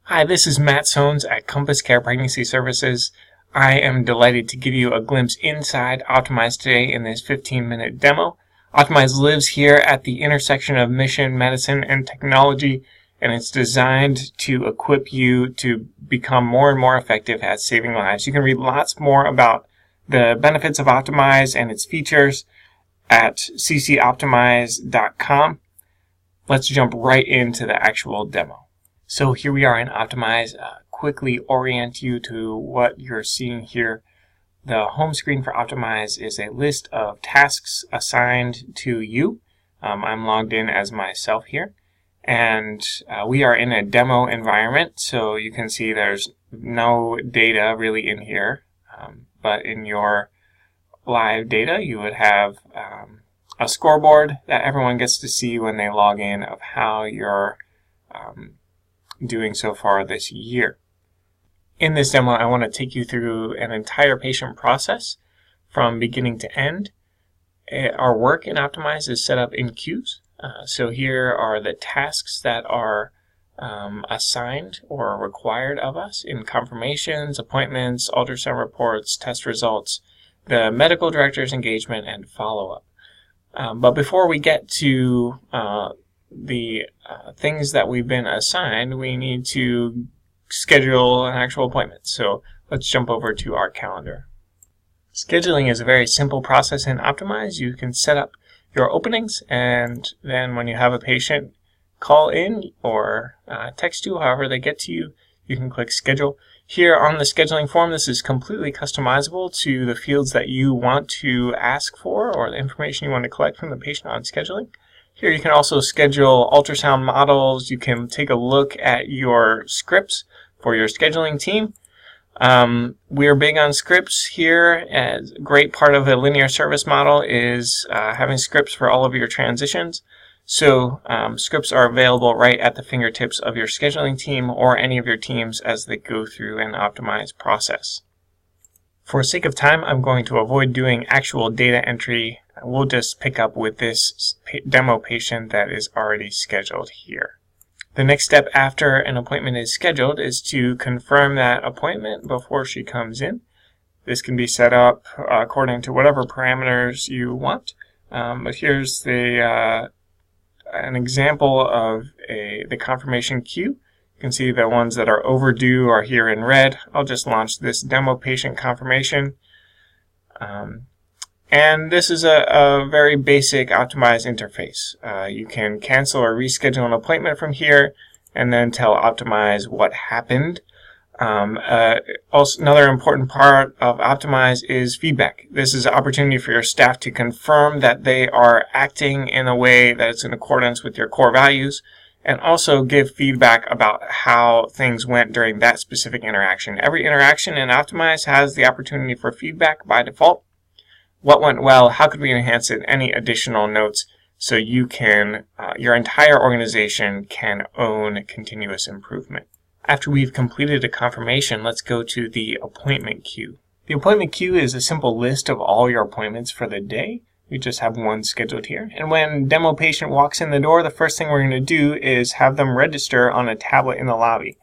Hi, this is Matt Sones at CompassCare Pregnancy Services. I am delighted to give you a glimpse inside Optimize today in this 15-minute demo. Optimize lives here at the intersection of mission, medicine, and technology, and it's designed to equip you to become more and more effective at saving lives. You can read lots more about the benefits of Optimize and its features at ccoptimize.com. Let's jump right into the actual demo. So here we are in Optimize. Quickly orient you to what you're seeing here. The home screen for Optimize is a list of tasks assigned to you. I'm logged in as myself here. And we are in a demo environment, so you can see there's no data really in here. But in your live data, you would have a scoreboard that everyone gets to see when they log in of how you're doing so far this year. In this demo, I want to take you through an entire patient process from beginning to end. Our work in Optimize is set up in queues. So here are the tasks that are assigned or required of us in confirmations, appointments, ultrasound reports, test results, the medical director's engagement, and follow-up. But before we get to the things that we've been assigned, we need to schedule an actual appointment. So let's jump over to our calendar. Scheduling is a very simple process in Optimize. You can set up your openings, and then when you have a patient call in or text you, however they get to you, you can click schedule. Here on the scheduling form, this is completely customizable to the fields that you want to ask for or the information you want to collect from the patient on scheduling. Here you can also schedule ultrasound models. You can take a look at your scripts for your scheduling team. We're big on scripts here. As a great part of the linear service model is having scripts for all of your transitions. So scripts are available right at the fingertips of your scheduling team or any of your teams as they go through an Optimize process. For sake of time, I'm going to avoid doing actual data entry. We'll just pick up with this demo patient that is already scheduled here. The next step after an appointment is scheduled is to confirm that appointment before she comes in. This can be set up according to whatever parameters you want. But here's an example of the confirmation queue. You can see the ones that are overdue are here in red. I'll just launch this demo patient confirmation. And this is a very basic Optimize interface. You can cancel or reschedule an appointment from here and then tell Optimize what happened. Also, another important part of Optimize is feedback. This is an opportunity for your staff to confirm that they are acting in a way that's in accordance with your core values, and also give feedback about how things went during that specific interaction. Every interaction in Optimize has the opportunity for feedback by default. What went well? How could we enhance it? Any additional notes so you can, your entire organization can own continuous improvement. After we've completed a confirmation, let's go to the appointment queue. The appointment queue is a simple list of all your appointments for the day. We just have one scheduled here. And when demo patient walks in the door, the first thing we're going to do is have them register on a tablet in the lobby.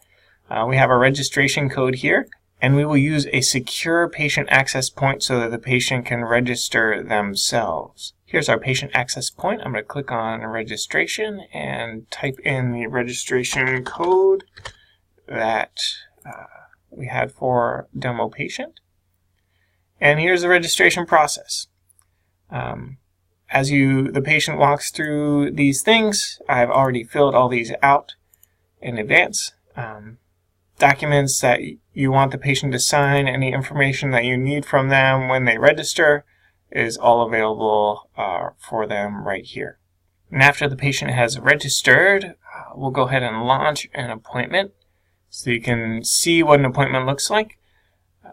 We have a registration code here, and we will use a secure patient access point so that the patient can register themselves. Here's our patient access point. I'm going to click on registration and type in the registration code that we had for demo patient. And here's the registration process. As the patient walks through these things, I've already filled all these out in advance. Documents that you want the patient to sign, any information that you need from them when they register is all available for them right here. And after the patient has registered, we'll go ahead and launch an appointment so you can see what an appointment looks like.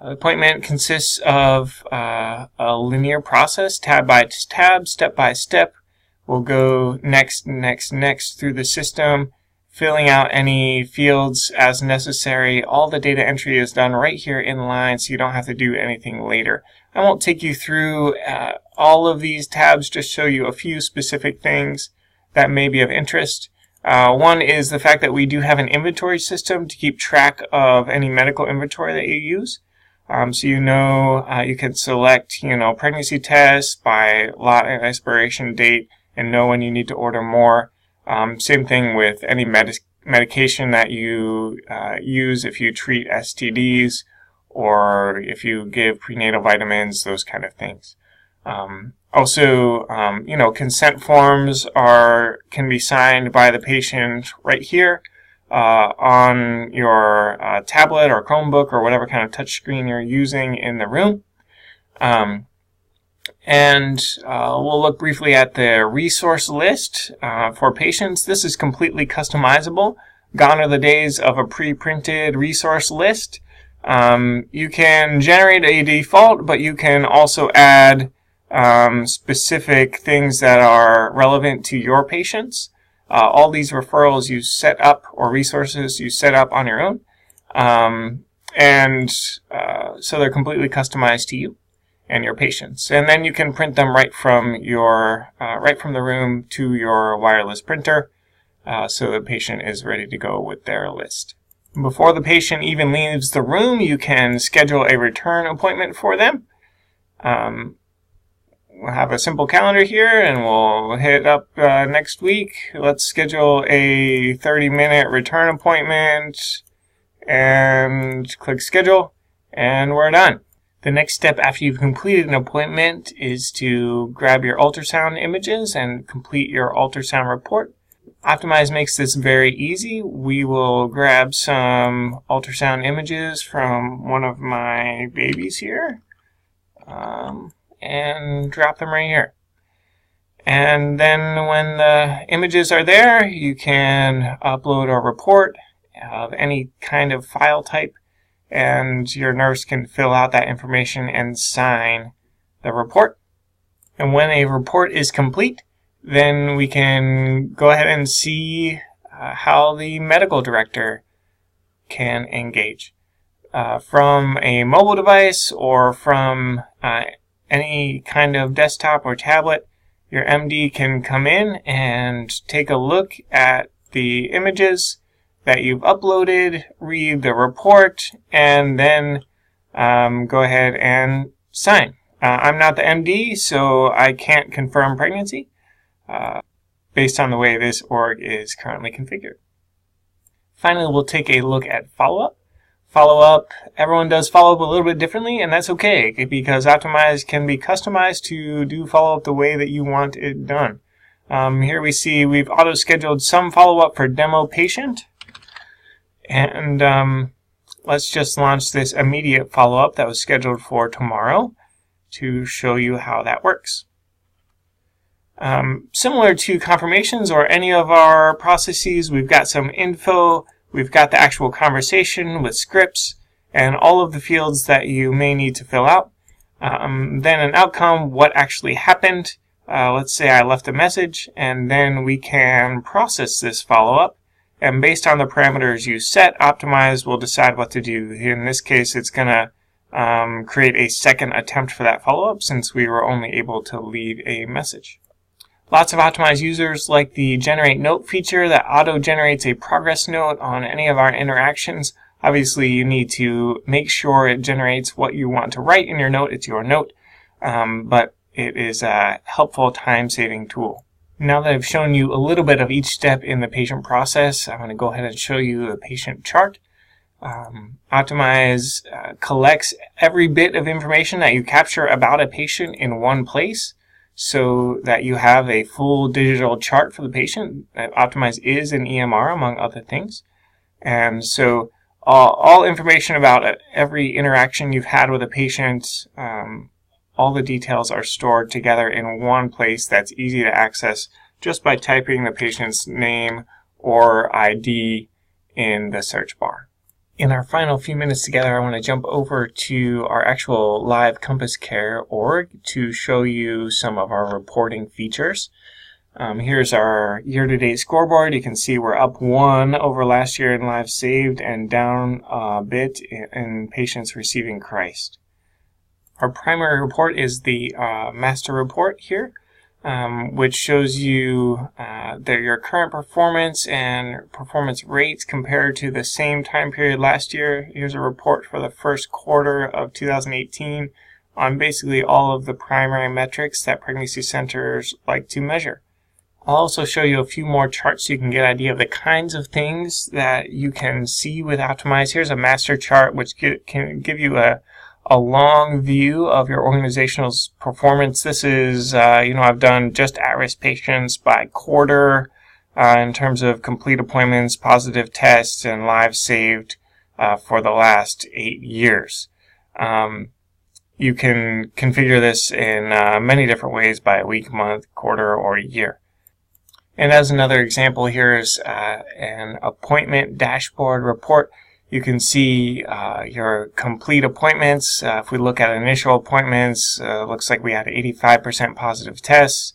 The appointment consists of a linear process, tab by tab, step by step. We'll go next through the system, filling out any fields as necessary. All the data entry is done right here in line, so you don't have to do anything later. I won't take you through all of these tabs, just show you a few specific things that may be of interest. One is the fact that we do have an inventory system to keep track of any medical inventory that you use. So you can select, pregnancy tests by lot and expiration date and know when you need to order more. Same thing with any medication that you use if you treat STDs or if you give prenatal vitamins, those kind of things. Also, consent forms can be signed by the patient right here on your tablet or Chromebook or whatever kind of touchscreen you're using in the room. We'll look briefly at the resource list for patients. This is completely customizable. Gone are the days of a pre-printed resource list. You can generate a default, but you can also add specific things that are relevant to your patients. All these referrals you set up, or resources you set up on your own. So they're completely customized to you and your patients. And then you can print them right from the room to your wireless printer, so the patient is ready to go with their list. Before the patient even leaves the room, you can schedule a return appointment for them. We'll have a simple calendar here, and we'll hit up next week. Let's schedule a 30-minute return appointment and click schedule, and we're done. The next step after you've completed an appointment is to grab your ultrasound images and complete your ultrasound report. Optimize makes this very easy. We will grab some ultrasound images from one of my babies here and drop them right here. And then when the images are there, you can upload a report of any kind of file type, and your nurse can fill out that information and sign the report. And when a report is complete, then we can go ahead and see how the medical director can engage. From a mobile device or from any kind of desktop or tablet, your MD can come in and take a look at the images that you've uploaded, read the report, and then go ahead and sign. I'm not the MD, so I can't confirm pregnancy based on the way this org is currently configured. Finally, we'll take a look at follow-up. Follow-up, everyone does follow-up a little bit differently, and that's okay, because Optimize can be customized to do follow-up the way that you want it done. Here we see we've auto-scheduled some follow-up for demo patient. And let's just launch this immediate follow-up that was scheduled for tomorrow to show you how that works. Similar to confirmations or any of our processes, we've got some info, we've got the actual conversation with scripts, and all of the fields that you may need to fill out. Then an outcome, what actually happened. Let's say I left a message, and then we can process this follow-up. And based on the parameters you set, Optimize will decide what to do. In this case, it's going to create a second attempt for that follow-up since we were only able to leave a message. Lots of Optimize users like the Generate Note feature that auto-generates a progress note on any of our interactions. Obviously, you need to make sure it generates what you want to write in your note. It's your note, but it is a helpful time-saving tool. Now that I've shown you a little bit of each step in the patient process, I'm going to go ahead and show you the patient chart. Optimize collects every bit of information that you capture about a patient in one place so that you have a full digital chart for the patient. Optimize is an EMR, among other things. And so all information about every interaction you've had with a patient, all the details are stored together in one place that's easy to access just by typing the patient's name or ID in the search bar. In our final few minutes together, I want to jump over to our actual live CompassCare org to show you some of our reporting features. Here's our year-to-date scoreboard. You can see we're up 1 over last year in lives saved and down a bit in patients receiving Christ. Our primary report is the master report here. which shows you your current performance and performance rates compared to the same time period last year. Here's a report for the first quarter of 2018 on basically all of the primary metrics that pregnancy centers like to measure. I'll also show you a few more charts so you can get an idea of the kinds of things that you can see with Optimize. Here's a master chart which can give you a long view of your organizational performance. This is, I've done just at-risk patients by quarter in terms of complete appointments, positive tests, and lives saved for the last 8 years. You can configure this in many different ways by week, month, quarter, or year. And as another example, here's an appointment dashboard report. You can see your complete appointments. If we look at initial appointments, looks like we had 85% positive tests.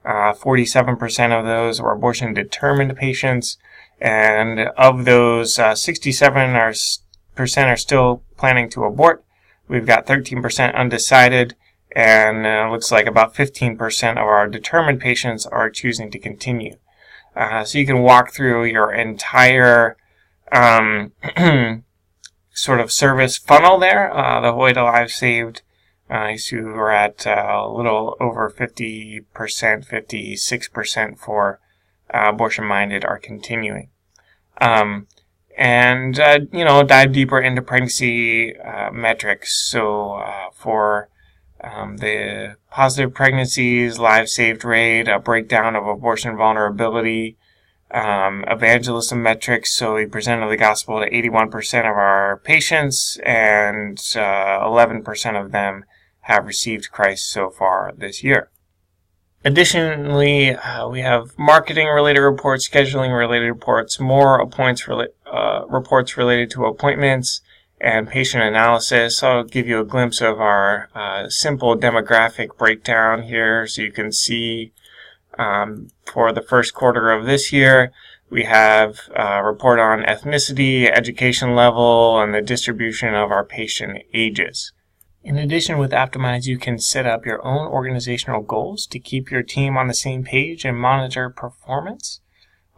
47% of those were abortion-determined patients. And of those, 67% are still planning to abort. We've got 13% undecided. And looks like about 15% of our determined patients are choosing to continue. So you can walk through your entire sort of service funnel there. The way to lives saved, you see we're at a little over 50%, 56% for abortion-minded are continuing. Dive deeper into pregnancy metrics. So for the positive pregnancies, lives saved rate, a breakdown of abortion vulnerability, evangelism metrics. So we presented the gospel to 81% of our patients, and 11% of them have received Christ so far this year. Additionally, we have marketing-related reports, scheduling-related reports, more reports related to appointments, and patient analysis. I'll give you a glimpse of our simple demographic breakdown here so you can see for the first quarter of this year we have a report on ethnicity, education level, and the distribution of our patient ages. In addition, with Optimize, you can set up your own organizational goals to keep your team on the same page and monitor performance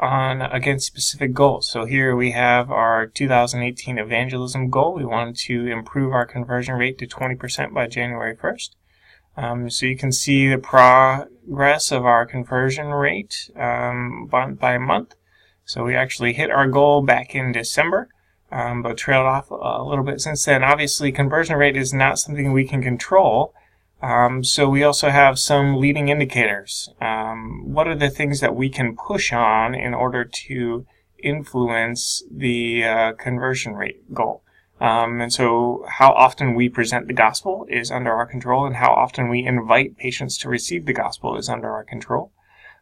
against specific goals. So here we have our 2018 evangelism goal. We wanted to improve our conversion rate to 20% by January 1st. So you can see the progress of our conversion rate month by month. So we actually hit our goal back in December, but trailed off a little bit since then. Obviously, conversion rate is not something we can control. So we also have some leading indicators. What are the things that we can push on in order to influence the conversion rate goal? And so how often we present the gospel is under our control, and how often we invite patients to receive the gospel is under our control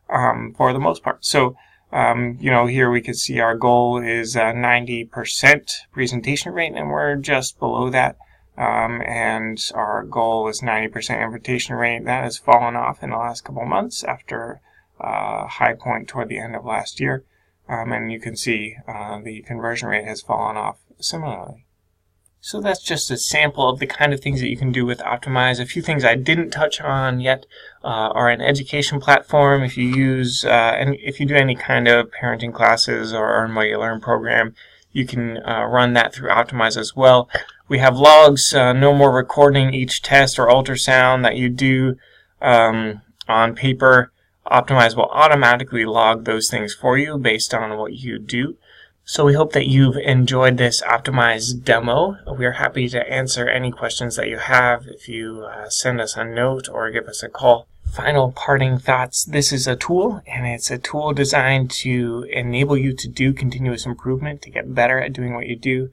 for the most part. So, here we can see our goal is 90% presentation rate, and we're just below that. And our goal is 90% invitation rate. That has fallen off in the last couple of months after a high point toward the end of last year. And you can see the conversion rate has fallen off similarly. So that's just a sample of the kind of things that you can do with Optimize. A few things I didn't touch on yet are an education platform. If you use if you do any kind of parenting classes or Earn What You Learn program, you can run that through Optimize as well. We have logs, no more recording each test or ultrasound that you do on paper. Optimize will automatically log those things for you based on what you do. So we hope that you've enjoyed this Optimize demo. We are happy to answer any questions that you have if you send us a note or give us a call. Final parting thoughts. This is a tool, and it's a tool designed to enable you to do continuous improvement, to get better at doing what you do.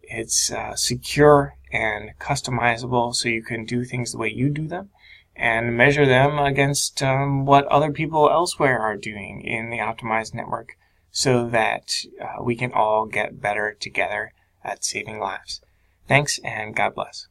It's secure and customizable, so you can do things the way you do them and measure them against what other people elsewhere are doing in the Optimized network, so that we can all get better together at saving lives. Thanks, and God bless.